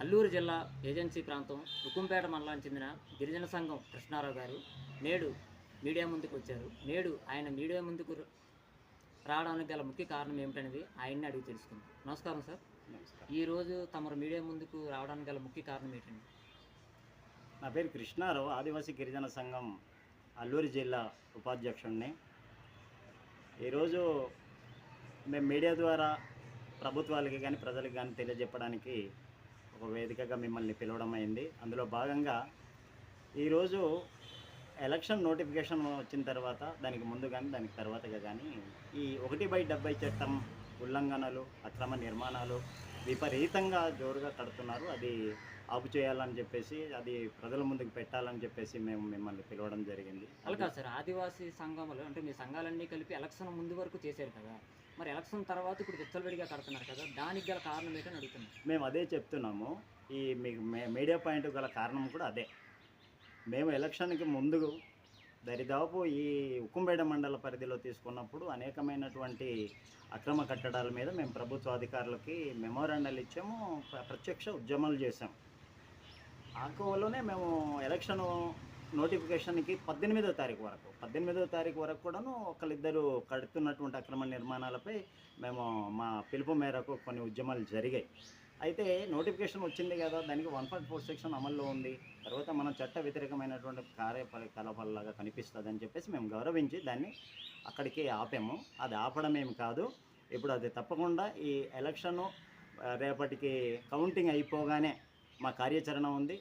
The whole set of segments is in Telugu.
అల్లూరు జిల్లా ఏజెన్సీ ప్రాంతం ఉక్కుంపేట మండలానికి చెందిన గిరిజన సంఘం కృష్ణారావు గారు నేడు మీడియా ముందుకు వచ్చారు. నేడు ఆయన మీడియా ముందుకు రావడానికి గల ముఖ్య కారణం ఏమిటనేది ఆయన్ని అడిగి తెలుసుకుందాం. నమస్కారం సార్. నమస్కారం. ఈరోజు తమరు మీడియా ముందుకు రావడానికి గల ముఖ్య కారణం ఏంటండి? నా పేరు కృష్ణారావు, ఆదివాసీ గిరిజన సంఘం అల్లూరు జిల్లా ఉపాధ్యక్షుడిని. ఈరోజు మేము మీడియా ద్వారా ప్రభుత్వాలకి కానీ ప్రజలకు కానీ తెలియజెప్పడానికి ఒక వేదికగా మిమ్మల్ని పిలవడం అయింది. అందులో భాగంగా ఈరోజు ఎలక్షన్ నోటిఫికేషన్ వచ్చిన తర్వాత, దానికి ముందు కానీ దానికి తర్వాతగా కానీ ఈ 1/70 చట్టం ఉల్లంఘనలు, అక్రమ నిర్మాణాలు విపరీతంగా జోరుగా కడుతున్నారు. అది ఆపు చేయాలని చెప్పేసి, అది ప్రజల ముందుకు పెట్టాలని చెప్పేసి మేము మిమ్మల్ని పిలవడం జరిగింది. అలా కాదు సార్, ఆదివాసీ సంఘములు అంటే మీ సంఘాలన్నీ కలిపి ఎలక్షన్ ముందు వరకు చేశారు కదా, మరి ఎలక్షన్ తర్వాత ఇప్పుడు విచ్చలవిడిగా కడుతున్నారు కదా, దానికి గల కారణం ఏంటని అడుగుతున్నాం. మేము అదే చెప్తున్నాము. ఈ మీకు మీడియా పాయింట్ గల కారణం కూడా అదే. మేము ఎలక్షన్కి ముందు దరిదాపు ఈ ఉక్కుంపేట మండల పరిధిలో తీసుకున్నప్పుడు అనేకమైనటువంటి అక్రమ కట్టడాల మీద మేము ప్రభుత్వ అధికారులకి మెమోరాండాలు ఇచ్చాము, ప్రత్యక్ష ఉద్యమాలు చేసాం. ఆ కోవలోనే మేము ఎలక్షన్ నోటిఫికేషన్కి 18వ తారీఖు వరకు కూడాను ఒకళ్ళిద్దరు కడుతున్నటువంటి అక్రమ నిర్మాణాలపై మేము మా పిలుపు మేరకు కొన్ని ఉద్యమాలు జరిగాయి. అయితే నోటిఫికేషన్ వచ్చింది కదా, దానికి 144 సెక్షన్ అమల్లో ఉంది. తర్వాత మనం చట్ట వ్యతిరేకమైనటువంటి కార్యకలాపాలలాగా కనిపిస్తుందని చెప్పేసి మేము గౌరవించి దాన్ని అక్కడికి ఆపాము. అది ఆపడం ఏమి కాదు. ఇప్పుడు అది తప్పకుండా ఈ ఎలక్షను రేపటికి కౌంటింగ్ అయిపోగానే మా కార్యాచరణ ఉంది.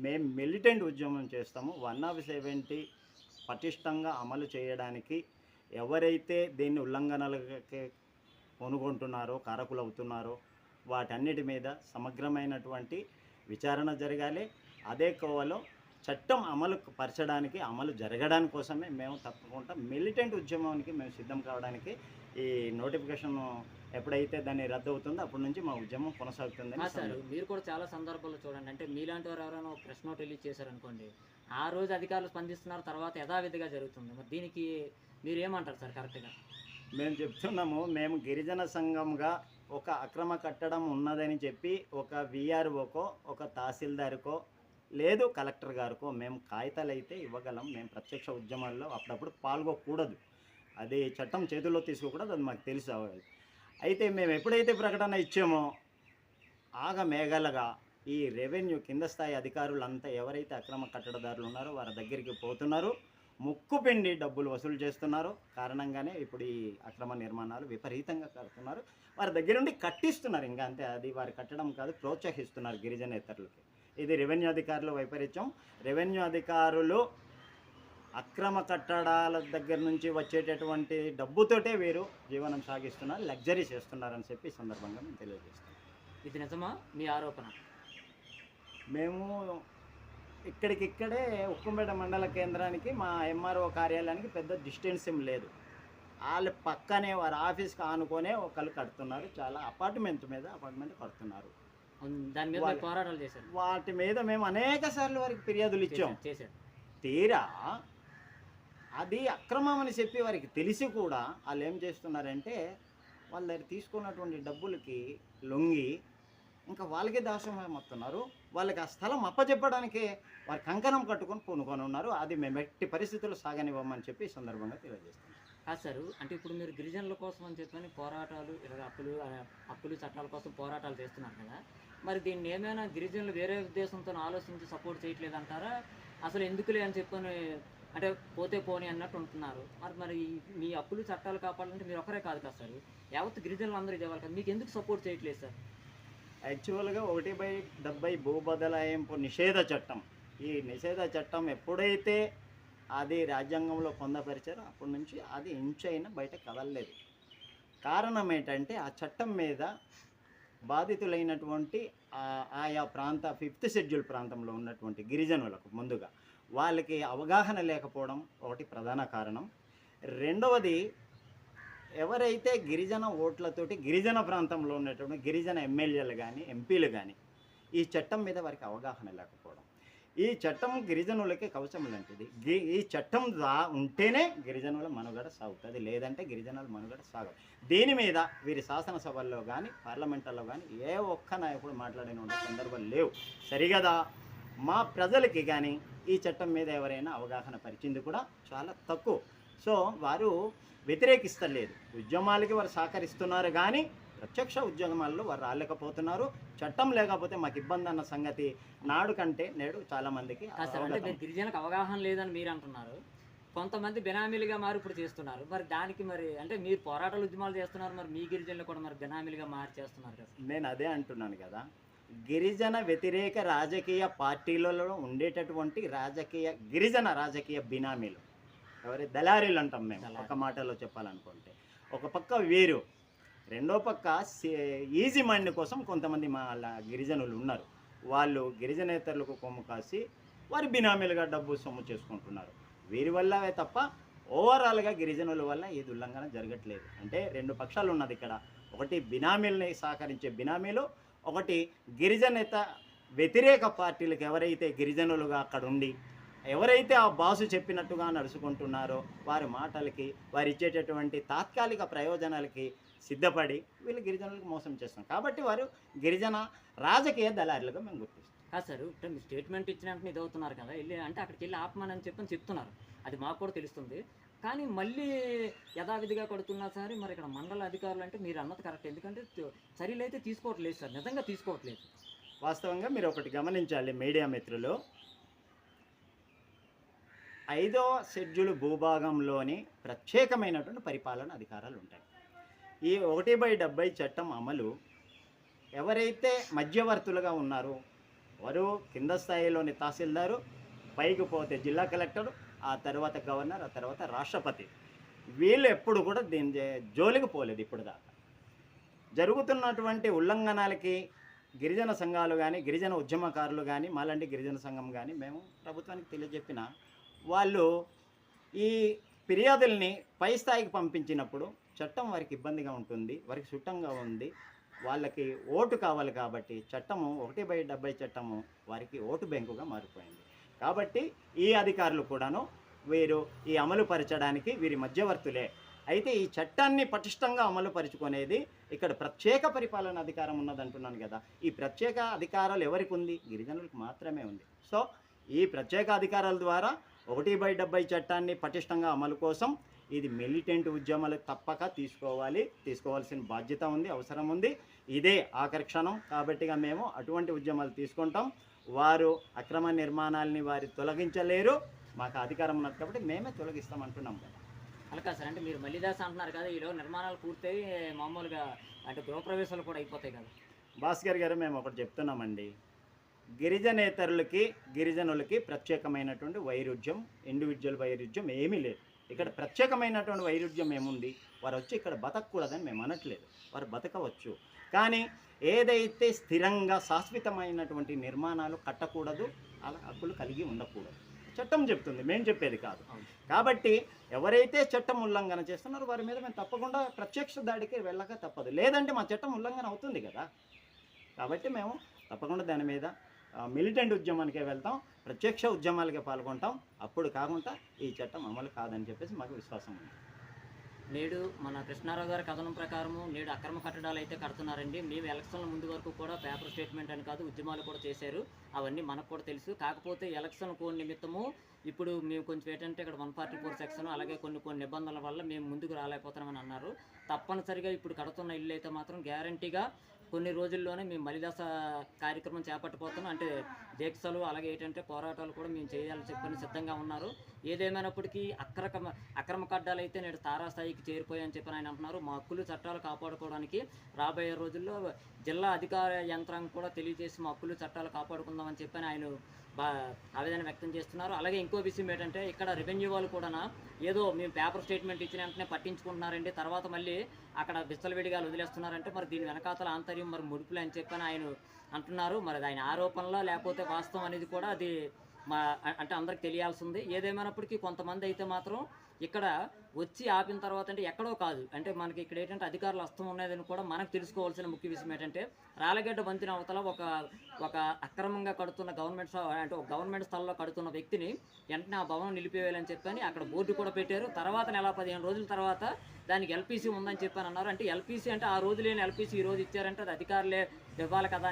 మేము మిలిటెంట్ ఉద్యమం చేస్తాము. 170 పటిష్టంగా అమలు చేయడానికి ఎవరైతే దీన్ని ఉల్లంఘనలకి కొనుగొంటున్నారో, కారకులవుతున్నారో వాటన్నిటి మీద సమగ్రమైనటువంటి విచారణ జరగాలి. అదే కోవలో చట్టం అమలు జరగడానికి కోసమే మేము తప్పకుండా మిలిటెంట్ ఉద్యమానికి మేము సిద్ధం కావడానికి, ఈ నోటిఫికేషన్ ఎప్పుడైతే దాన్ని రద్దు అవుతుందో అప్పటి నుంచి మా ఉద్యమం కొనసాగుతుందని. సార్, మీరు కూడా చాలా సందర్భాల్లో చూడండి, అంటే మీలాంటి వారు ఎవరైనా ఒక ప్రెస్ నోట్ రిలీజ్ చేశారనుకోండి, ఆ రోజు అధికారులు స్పందిస్తున్నారు, తర్వాత యథావిధిగా జరుగుతుంది. మరి దీనికి మీరు ఏమంటారు సార్? కరెక్ట్గా మేము చెప్తున్నాము. మేము గిరిజన సంఘంగా ఒక అక్రమ కట్టడం ఉన్నదని చెప్పి ఒక విఆర్ఓకో, ఒక తహసీల్దార్కో, లేదు కలెక్టర్ గారికో మేము కాగితాలు అయితే ఇవ్వగలం. మేము ప్రత్యక్ష ఉద్యమాల్లో అప్పుడప్పుడు పాల్గొకూడదు, అది చట్టం చేతుల్లో తీసుకోకూడదు, అది మాకు తెలుసు. అయితే మేము ఎప్పుడైతే ప్రకటన ఇచ్చామో మేఘాలుగా ఈ రెవెన్యూ కింద స్థాయి అధికారులంతా ఎవరైతే అక్రమ కట్టడదారులు ఉన్నారో వారి దగ్గరికి పోతున్నారు, ముక్కుపిండి డబ్బులు వసూలు చేస్తున్నారు. కారణంగానే ఇప్పుడు ఈ అక్రమ నిర్మాణాలు విపరీతంగా కడుతున్నారు. వారి దగ్గర నుండి కట్టిస్తున్నారు. ఇంకా అంతే, అది వారి కట్టడం కాదు, ప్రోత్సహిస్తున్నారు గిరిజనేతరులకి. ఇది రెవెన్యూ అధికారుల వైపరీత్యం. రెవెన్యూ అధికారులు అక్రమ కట్టడాల దగ్గర నుంచి వచ్చేటటువంటి డబ్బుతోటే వీరు జీవనం సాగిస్తున్నారు, లగ్జరీ చేస్తున్నారని చెప్పి ఈ సందర్భంగా మేము తెలియజేస్తాం. ఇది నిజమా మీ ఆరోపణ? మేము ఇక్కడికిక్కడే ఉక్కుంపేట మండల కేంద్రానికి మా ఎంఆర్ఓ కార్యాలయానికి పెద్ద డిస్టెన్స్ ఏం లేదు. వాళ్ళ పక్కనే వారి ఆఫీస్కి ఆనుకొనే ఒకళ్ళు కడుతున్నారు. చాలా అపార్ట్మెంట్ కడుతున్నారు. దాని మీద పోరాటాలు చేశారు. వాటి మీద మేము అనేక సార్లు వారికి ఫిర్యాదులు ఇచ్చాం. తీరా అది అక్రమం అని చెప్పి వారికి తెలిసి కూడా వాళ్ళు ఏం చేస్తున్నారంటే, వాళ్ళ దగ్గర తీసుకున్నటువంటి డబ్బులకి లొంగి ఇంకా వాళ్ళకే దాసమవుతున్నారు. వాళ్ళకి ఆ స్థలం అప్పచెప్పడానికే వారి కంకణం కట్టుకొని పూనుకొని ఉన్నారు. అది మేము ఎట్టి పరిస్థితుల్లో సాగనివ్వమని చెప్పి ఈ సందర్భంగా తెలియజేస్తాం. సార్, అంటే ఇప్పుడు మీరు గిరిజనుల కోసం అని చెప్పని పోరాటాలు, ఇలా హక్కులు చట్టాల కోసం పోరాటాలు చేస్తున్నారు కదా, మరి దీన్ని ఏమైనా గిరిజనులు వేరే ఉద్దేశంతో ఆలోచించి సపోర్ట్ చేయట్లేదంటారా? అసలు ఎందుకులే అని చెప్పని, అంటే పోతే పోనీ అన్నట్టు ఉంటున్నారు. మరి మీ హక్కులు చట్టాలు కాపాడాలంటే మీరు ఒకరే కాదు కదా సార్, యావత్ గిరిజనులు అందరూ ఇవ్వాలి కదా, మీకు ఎందుకు సపోర్ట్ చేయట్లేదు సార్? యాక్చువల్గా 1/70 భూ బదలాయింపు నిషేధ చట్టం, ఈ నిషేధ చట్టం ఎప్పుడైతే అది రాజ్యాంగంలో పొందపరిచారో అప్పటి నుంచి అది ఇంచైనా బయట కదలలేదు. కారణం ఏంటంటే, ఆ చట్టం మీద బాధితులైనటువంటి ఆయా ప్రాంత 5th షెడ్యూల్ ప్రాంతంలో ఉన్నటువంటి గిరిజనులకు ముందుగా వాళ్ళకి అవగాహన లేకపోవడం ఒకటి ప్రధాన కారణం. రెండవది, ఎవరైతే గిరిజన ఓట్లతోటి గిరిజన ప్రాంతంలో ఉన్నటువంటి గిరిజన ఎమ్మెల్యేలు కానీ ఎంపీలు కానీ ఈ చట్టం మీద వారికి అవగాహన లేకపోవడం. ఈ చట్టం గిరిజనులకి కవచం లాంటిది. ఈ చట్టం ఉంటేనే గిరిజనుల మనుగడ సాగుతుంది, లేదంటే గిరిజనుల మనుగడ సాగదు. దీని మీద వీరి శాసనసభల్లో కానీ పార్లమెంట్లో కానీ ఏ ఒక్క నాయకుడు మాట్లాడిన సందర్భాలు లేవు. సరిగదా మా ప్రజలకి కానీ ఈ చట్టం మీద ఎవరైనా అవగాహన పరిచింది కూడా చాలా తక్కువ. సో వారు వ్యతిరేకిస్తలేదు, ఉద్యమాలకి వారు సహకరిస్తున్నారు, కానీ ప్రత్యక్ష ఉద్యమాల్లో వారు రాలేకపోతున్నారు. చట్టం లేకపోతే మాకు ఇబ్బంది అన్న సంగతి నాడు కంటే నేడు చాలా మందికి అంటే గిరిజనులకు అవగాహన లేదని మీరు అంటున్నారు, కొంతమంది బినామీలుగా మారి ఇప్పుడు చేస్తున్నారు. మరి దానికి మరి అంటే మీరు పోరాటాలు ఉద్యమాలు చేస్తున్నారు, మరి మీ గిరిజనులు కూడా మరి బినామీలుగా మారి చేస్తున్నారు కదా. నేను అదే అంటున్నాను కదా, గిరిజన వ్యతిరేక రాజకీయ పార్టీలలో ఉండేటటువంటి గిరిజన రాజకీయ బినామీలు, ఎవరి దళారీలు అంటాం మేము ఒక మాటలో చెప్పాలనుకుంటే. ఒక పక్క వీరు, రెండో పక్క ఈజీ మైండ్ కోసం కొంతమంది మా గిరిజనులు ఉన్నారు. వాళ్ళు గిరిజనేతరులకు కొమ్ము కాసి వారి బినామీలుగా డబ్బు సొమ్ము చేసుకుంటున్నారు. వీరి వల్లే తప్ప ఓవరాల్గా గిరిజనుల వల్ల ఏది ఉల్లంఘన జరగట్లేదు. అంటే రెండు పక్షాలు ఉన్నది ఇక్కడ, ఒకటి బినామీలని సహకరించే బినామీలు, ఒకటి గిరిజనేత వ్యతిరేక పార్టీలకు ఎవరైతే గిరిజనులుగా అక్కడ ఉండి ఎవరైతే ఆ బాసు చెప్పినట్టుగా నడుచుకుంటున్నారో వారి మాటలకి, వారు ఇచ్చేటటువంటి తాత్కాలిక ప్రయోజనాలకి సిద్ధపడి వీళ్ళు గిరిజనులకు మోసం చేస్తున్నారు. కాబట్టి వారు గిరిజన రాజకీయ దళారులుగా మేము గుర్తిస్తాం. కాదు సార్, అంటే మీరు స్టేట్మెంట్ ఇచ్చినట్టు ఇది అవుతున్నారు కదా, వెళ్ళి అంటే అక్కడికి వెళ్ళి ఆపమని చెప్పని చెప్తున్నారు, అది మాకు కూడా తెలుస్తుంది. కానీ మళ్ళీ యథావిధిగా కొడుతున్నా సరే మరి ఇక్కడ మండల అధికారులు అంటే మీరు అన్నది కరెక్ట్, ఎందుకంటే చర్యలు అయితే తీసుకోవట్లేదు సార్, నిజంగా తీసుకోవట్లేదు. వాస్తవంగా మీరు ఒకటి గమనించాలి మీడియా మిత్రులు, 5వ షెడ్యూల్ భూభాగంలోని ప్రత్యేకమైనటువంటి పరిపాలన అధికారాలు ఉంటాయి. ఈ 1/70 చట్టం అమలు ఎవరైతే మధ్యవర్తులుగా ఉన్నారో వారు కింద స్థాయిలోని తహసీల్దారు, పైకి పోతే జిల్లా కలెక్టర్, ఆ తర్వాత గవర్నర్, ఆ తర్వాత రాష్ట్రపతి, వీళ్ళు ఎప్పుడు కూడా దీని జోలికి పోలేదు. ఇప్పుడు దాకా జరుగుతున్నటువంటి ఉల్లంఘనలకి గిరిజన సంఘాలు కానీ, గిరిజన ఉద్యమకారులు కానీ, మాలాంటి గిరిజన సంఘం కానీ మేము ప్రభుత్వానికి తెలియజెప్పిన వాళ్ళు ఈ ఫిర్యాదుల్ని పై స్థాయికి పంపించినప్పుడు చట్టం వారికి ఇబ్బందిగా ఉంటుంది, వారికి చుట్టంగా ఉంది, వాళ్ళకి ఓటు కావాలి. కాబట్టి చట్టము 1/70 చట్టము వారికి ఓటు బ్యాంకుగా మారిపోయింది. కాబట్టి ఈ అధికారులు కూడాను వీరు ఈ అమలు పరచడానికి వీరి మధ్యవర్తులే. అయితే ఈ చట్టాన్ని పటిష్టంగా అమలు పరుచుకునేది ఇక్కడ ప్రత్యేక పరిపాలన అధికారం ఉన్నదంటున్నాను కదా. ఈ ప్రత్యేక అధికారాలు ఎవరికి ఉంది? గిరిజనులకు మాత్రమే ఉంది. సో ఈ ప్రత్యేక అధికారాల ద్వారా 1/70 చట్టాన్ని పటిష్టంగా అమలు కోసం ఇది మిలిటెంట్ ఉద్యమాలు తప్పక తీసుకోవాల్సిన బాధ్యత ఉంది, అవసరం ఉంది. ఇదే ఆఖరి క్షణం కాబట్టిగా మేము అటువంటి ఉద్యమాలు తీసుకుంటాం. వారు అక్రమ నిర్మాణాలని వారు తొలగించలేరు, మాకు అధికారం ఉన్నది కాబట్టి మేమే తొలగిస్తాం అంటున్నాం కదా. అలాగా సార్, అంటే మీరు మల్లిదాస్ అంటున్నారు కదా, ఈలో నిర్మాణాలు పూర్తయి మామూలుగా అంటే గృహప్రవేశాలు కూడా అయిపోతాయి కదా. భాస్కర్ గారు, మేము ఒకటి చెప్తున్నామండి, గిరిజనులకి ప్రత్యేకమైనటువంటి వైరుధ్యం, ఇండివిజువల్ వైరుధ్యం ఏమీ లేదు. ఇక్కడ ప్రత్యేకమైనటువంటి వైరుధ్యం ఏముంది? వారు వచ్చి ఇక్కడ బతకూడదని మేము అనట్లేదు, వారు బతకవచ్చు. కానీ ఏదైతే స్థిరంగా శాశ్వతమైనటువంటి నిర్మాణాలు కట్టకూడదు, అలా హక్కులు కలిగి ఉండకూడదు, చట్టం చెప్తుంది, మేము చెప్పేది కాదు. కాబట్టి ఎవరైతే చట్టం ఉల్లంఘన చేస్తున్నారో వారి మీద మేము తప్పకుండా ప్రత్యక్ష దాడికి వెళ్ళక తప్పదు, లేదంటే మా చట్టం ఉల్లంఘన అవుతుంది కదా. కాబట్టి మేము తప్పకుండా దాని మీద మిలిటెంట్ ఉద్యమానికే వెళ్తాం, ప్రత్యక్ష ఉద్యమాలకే పాల్గొంటాం. అప్పుడు కాకుండా ఈ చట్టం అమలు కాదని చెప్పేసి మాకు విశ్వాసం ఉంది. నేడు మన కృష్ణారావు గారి కథనం ప్రకారము నేడు అక్రమ కట్టడాలు అయితే కడుతున్నారండి. మేము ఎలక్షన్ల ముందు వరకు కూడా పేపర్ స్టేట్మెంట్ అని కాదు, ఉద్యమాలు కూడా చేశారు, అవన్నీ మనకు కూడా తెలుసు. కాకపోతే ఎలక్షన్ కోడ్ నిమిత్తము ఇప్పుడు మేము కొంచెం ఏంటంటే ఇక్కడ 144 సెక్షన్ అలాగే కొన్ని నిబంధనల వల్ల మేము ముందుకు రాలేకపోతున్నామని అన్నారు. తప్పనిసరిగా ఇప్పుడు కడుతున్న ఇల్లు అయితే మాత్రం గ్యారంటీగా కొన్ని రోజుల్లోనే మేము మలిదాస కార్యక్రమం చేపట్టబోతున్నాం. అంటే దీక్షలు అలాగే ఏంటంటే పోరాటాలు కూడా మేము చేయాలని చెప్పని సిద్ధంగా ఉన్నారు. ఏదేమైనప్పటికీ అక్రమ కడ్డాలు అయితే నేడు తారాస్థాయికి చేరిపోయాయని చెప్పని ఆయన అంటున్నారు. మా హక్కులు చట్టాలు కాపాడుకోవడానికి రాబోయే రోజుల్లో జిల్లా అధికార యంత్రాంగం కూడా తెలియజేసి మా హక్కులు చట్టాలు కాపాడుకుందామని చెప్పని ఆయన ఆవేదన వ్యక్తం చేస్తున్నారు. అలాగే ఇంకో విషయం ఏంటంటే ఇక్కడ రెవెన్యూ వాళ్ళు కూడా ఏదో మేము పేపర్ స్టేట్మెంట్ ఇచ్చిన వెంటనే పట్టించుకుంటున్నారండి, తర్వాత మళ్ళీ అక్కడ విచ్చలవిడిగా వదిలేస్తున్నారంటే మరి దీని వెనకాతల ఆంతర్యం మరి ముడుపులు అని చెప్పని ఆయన అంటున్నారు. మరి ఆయన ఆరోపణలో లేకపోతే వాస్తవం అనేది కూడా అది అంటే అందరికి తెలియాల్సి ఉంది. ఏదేమైనప్పటికీ కొంతమంది అయితే మాత్రం ఇక్కడ వచ్చి ఆపిన తర్వాత అంటే ఎక్కడో కాదు, అంటే మనకి ఇక్కడ ఏంటంటే అధికారులు హస్తం ఉన్నదని కూడా మనకు తెలుసుకోవాల్సిన ముఖ్య విషయం ఏంటంటే రాళ్ళగడ్డ వంతెన అవతల ఒక అక్రమంగా కడుతున్న అంటే ఒక గవర్నమెంట్ స్థలంలో కడుతున్న వ్యక్తిని వెంటనే ఆ భవనం నిలిపివేయాలని చెప్పని అక్కడ బోర్డు కూడా పెట్టారు. తర్వాత నెల 15 రోజుల తర్వాత దానికి ఎల్పీసీ ఉందని చెప్పని అన్నారు. అంటే ఎల్పీసీ అంటే ఆ రోజు లేని ఎల్పీసీ ఈ రోజు ఇచ్చారంటే అది అధికారులే ఇవ్వాలి కదా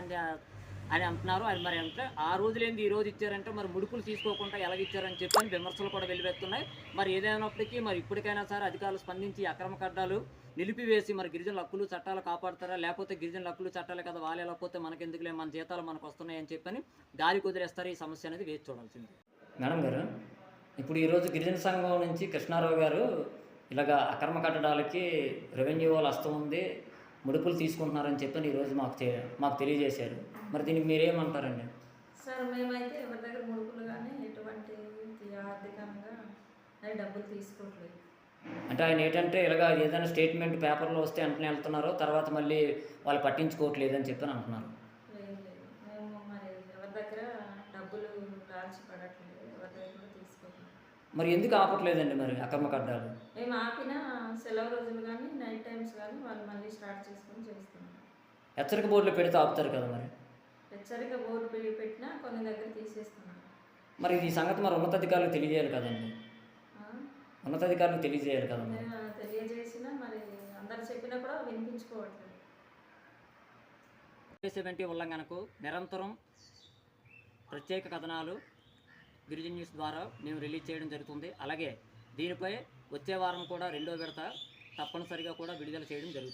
అని అంటున్నారు. అది మరి అంటే ఆ రోజు లేనిది ఈ రోజు ఇచ్చారంటే మరి ముడుపులు తీసుకోకుండా ఎలాగిచ్చారని చెప్పని విమర్శలు కూడా వెలువెత్తున్నాయి. మరి ఏదైనప్పటికీ మరి ఇప్పటికైనా సరే అధికారులు స్పందించి అక్రమ కడ్డాలు నిలిపివేసి మరి గిరిజనుల హక్కులు చట్టాలు కాపాడతారా, లేకపోతే గిరిజనుల హక్కులు చట్టాలే కదా వాళ్ళు వెళ్ళకపోతే మనకెందుకులే, మన జీతాలు మనకు వస్తున్నాయని చెప్పని గాలికి వదిలేస్తారు. ఈ సమస్య అనేది వేచి చూడాల్సింది. మేడం గారు, ఇప్పుడు ఈరోజు గిరిజన సంఘం నుంచి కృష్ణారావు గారు ఇలాగా అక్రమ కట్టడాలకి రెవెన్యూ వాళ్ళు హస్తం ఉంది, ముడుపులు తీసుకుంటున్నారని చెప్పని ఈరోజు మాకు తెలియజేశారు. మరి దీనికి మీరేమంటారండి? సార్ మేమైతే ఎవరి దగ్గర ముడుపులు కానీ ఎటువంటి ఆర్థికంగా డబ్బులు తీసుకోవట్లేదు. అంటే ఆయన ఏంటంటే ఇలాగ ఏదైనా స్టేట్మెంట్ పేపర్లో వస్తే వెంటనే వెళ్తున్నారో తర్వాత మళ్ళీ వాళ్ళు పట్టించుకోవట్లేదు అని చెప్పని అంటున్నారు. లేదు లేదు, మేము మరి ఎవరి దగ్గర డబ్బులు రాల్చి పడట్లేదు, ఎవరి దగ్గర కూడా తీసుకోవట్లేదు. మరి ఎందుకు ఆపట్లేదండి మరి అక్రమ కడ్డాలు? మేము ఆపిన సెలవు రోజులు కానీ నైట్ టైమ్స్ కానీ వాళ్ళు మళ్ళీ స్టార్ట్ చేసుకొని చేస్తున్నాం. హెచ్చరిక బోర్డులో పెడితే ఆపుతారు కదా మరి? హెచ్చరిక బోర్డు పెట్టినా కొన్ని దగ్గర తీసేస్తున్నాం. మరి ఈ సంగతి మరి ఉన్నతాధికారులకు తెలియజేయాలి కదండి, ఉన్నతాధికారులకు తెలియజేయాలి కదా మరి. తెలియజేసినా మరి అందరు చెప్పినా కూడా వినిపించుకోవట్లేదు. 70 ఉల్లంఘనకు నిరంతరం ప్రత్యేక కథనాలు గిరిజన న్యూస్ ద్వారా మేము రిలీజ్ చేయడం జరుగుతుంది. అలాగే దీనిపై వచ్చే వారం కూడా 2వ విడత తప్పనిసరిగా కూడా విడుదల చేయడం జరుగుతుంది.